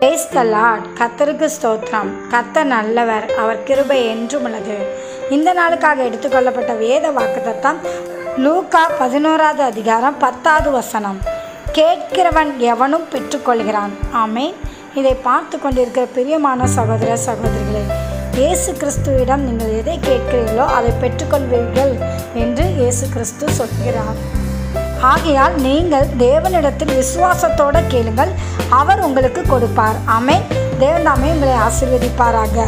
Praise the Lord. கர்த்தருக்கு ஸ்தோத்திரம். கர்த்தர் நல்லவர், அவர் கிருபை என்றும் உள்ளது. இந்த நாளுக்காக எடுத்துக்கொள்ளப்பட்ட வேத வாக்குத்தத்தம் லூக்கா 11வது அதிகாரம் 10வது வசனம். கேட்கிறவன் எவனும் பெற்றுக்கொள்கிறான். ஆமென். இதை பார்த்து கொண்டிருக்கிற பிரியமான சகோதர சகோதரிகளே, இயேசு கிறிஸ்துவிடம் நீங்கள் எதை கேட்கிறீர்களோ அதை பெற்றுக்கொள்வீர்கள் என்று இயேசு கிறிஸ்து சொல்கிறார். ஆகையால் நீங்கள் தேவனிடத்தில் விசுவாசத்தோடு கேளுங்கள், அவர் உங்களுக்கு கொடுப்பார். ஆமென். தேவன் தாமே உங்களை ஆசீர்வதிப்பாராக.